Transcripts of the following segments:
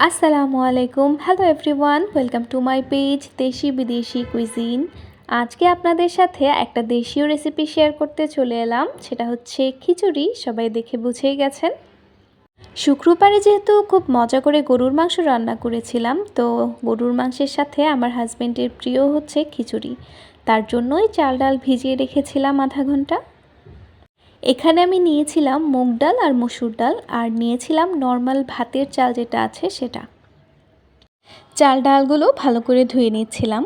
আসসালামু আলাইকুম, hello everyone, welcome to my page দেশি বিদেশি কুইজিন। আজকে আপনাদের সাথে একটা দেশীয় রেসিপি শেয়ার করতে চলে এলাম। সেটা হচ্ছে খিচুড়ি। সবাই দেখে বুঝেই গেছেন। শুক্রবারে যেহেতু খুব মজা করে গরুর মাংস রান্না করেছিলাম, তো গরুর মাংসের সাথে আমার হাজব্যান্ডের প্রিয় হচ্ছে খিচুড়ি। তার জন্যই চাল ডাল ভিজিয়ে রেখেছিলাম আধা ঘন্টা। এখানে আমি নিয়েছিলাম মুগ ডাল আর মসুর ডাল, আর নিয়েছিলাম নর্মাল ভাতের চাল যেটা আছে সেটা। চাল ডালগুলো ভালো করে ধুয়ে নিচ্ছিলাম।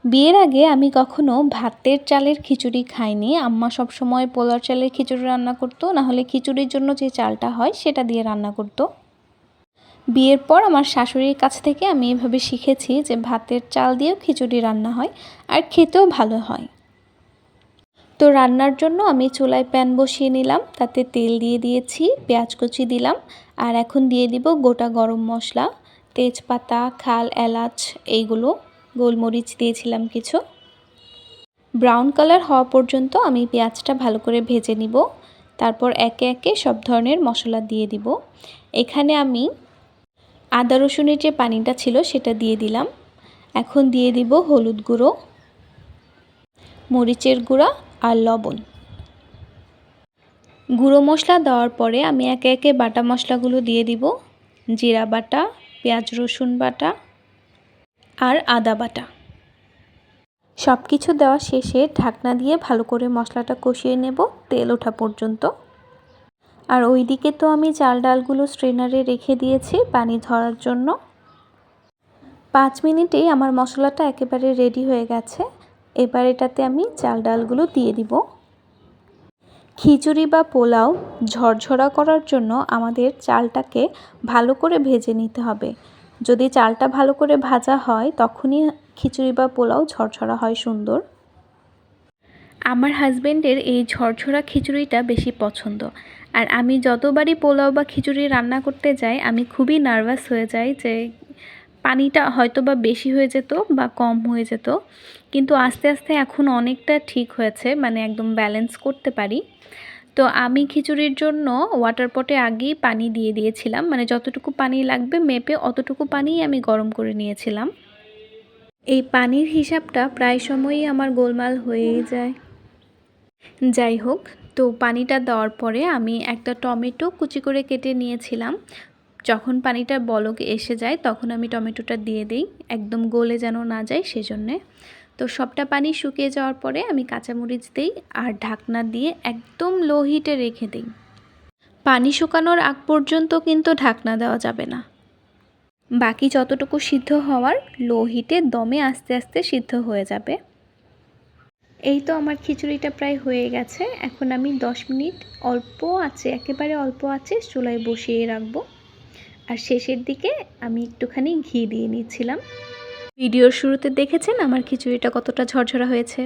বিয়ের আগে আমি কখনো ভাতের চালের খিচুড়ি খাইনি। আম্মা সবসময় পোলার চালের খিচুড়ি রান্না করতো, নাহলে খিচুড়ির জন্য যে চালটা হয় সেটা দিয়ে রান্না করতো। বিয়ের পর আমার শাশুড়ির কাছ থেকে আমি এভাবে শিখেছি যে ভাতের চাল দিয়েও খিচুড়ি রান্না হয়, আর খেতেও ভালো হয়। তো রান্নার জন্য আমি চুলায় প্যান বসিয়ে নিলাম, তাতে তেল দিয়ে দিয়েছি, পেঁয়াজ কুচি দিলাম, আর এখন দিয়ে দিব গোটা গরম মশলা, তেজপাতা, খাল, এলাচ, এইগুলো, গোলমরিচ দিয়েছিলাম কিছু। ব্রাউন কালার হওয়া পর্যন্ত আমি পেঁয়াজটা ভালো করে ভেজে নিব। তারপর একে একে সব ধরনের মশলা দিয়ে দিব। এখানে আমি আদা রসুনের যে পানিটা ছিল সেটা দিয়ে দিলাম। এখন দিয়ে দিব হলুদ গুঁড়ো, মরিচের গুঁড়া আর লবণ। গুঁড়ো মশলা দেওয়ার পরে আমি একে একে বাটা মশলাগুলো দিয়ে দিব। জিরা বাটা, পেঁয়াজ রসুন বাটা আর আদা বাটা। সব কিছু দেওয়া শেষে ঢাকনা দিয়ে ভালো করে মশলাটা কষিয়ে নেব তেল ওঠা পর্যন্ত। আর ওইদিকে তো আমি চাল ডালগুলো স্ট্রেনারে রেখে দিয়েছি পানি ধরার জন্য। 5 মিনিটেই আমার মশলাটা একেবারে রেডি হয়ে গেছে। এবার এটাতে আমি চাল ডালগুলো দিয়ে দিব। খিচুড়ি বা পোলাও ঝরঝরা করার জন্য আমাদের চালটাকে ভালো করে ভেজে নিতে হবে। যদি চালটা ভালো করে ভাজা হয় তখনই খিচুড়ি বা পোলাও ঝরঝরা হয় সুন্দর। আমার হাজবেন্ডের এই ঝরঝরা খিচুড়িটা বেশি পছন্দ। আর আমি যতবারই পোলাও বা খিচুড়ি রান্না করতে যাই আমি খুবই নার্ভাস হয়ে যাই যে পানিটা হয়তো বা বেশি হয়ে যেত বা কম হয়ে যেত। কিন্তু আস্তে আস্তে এখন অনেকটা ঠিক হয়েছে, মানে একদম ব্যালেন্স করতে পারি। তো আমি খিচুড়ির জন্য ওয়াটার পটে আগেই পানি দিয়ে দিয়েছিলাম, মানে যতটুকু পানি লাগবে মেপে অতটুকু পানিই আমি গরম করে নিয়েছিলাম। এই পানির হিসাবটা প্রায় সময়ই আমার গোলমাল হয়েই যায়। যাই হোক, তো পানিটা দেওয়ার পরে আমি একটা টমেটো কুচি করে কেটে নিয়েছিলাম। যখন পানিটা বলক এসে যায় তখন আমি টমেটোটা দিয়ে দিই, একদম গলে যেন না যায় সেজন্যে। তো সবটা পানি শুকিয়ে যাওয়ার পরে আমি কাঁচামরিচ দিই আর ঢাকনা দিয়ে একদম লো হিটে রেখে দিই। পানি শুকানোর আগ পর্যন্ত কিন্তু ঢাকনা দেওয়া যাবে না। বাকি যতটুকু সিদ্ধ হওয়ার লো হিটে দমে আস্তে আস্তে সিদ্ধ হয়ে যাবে। এই তো আমার খিচুড়িটা প্রায় হয়ে গেছে। এখন আমি 10 মিনিট অল্প আছে, একেবারে অল্প আছে চুলায় বসিয়ে রাখবো। আর শেষের দিকে আমি একটুখানি ঘি দিয়ে নিচ্ছিলাম। ভিডিওর শুরুতে দেখেছেন আমার খিচুড়িটা কতটা ঝরঝরা হয়েছে।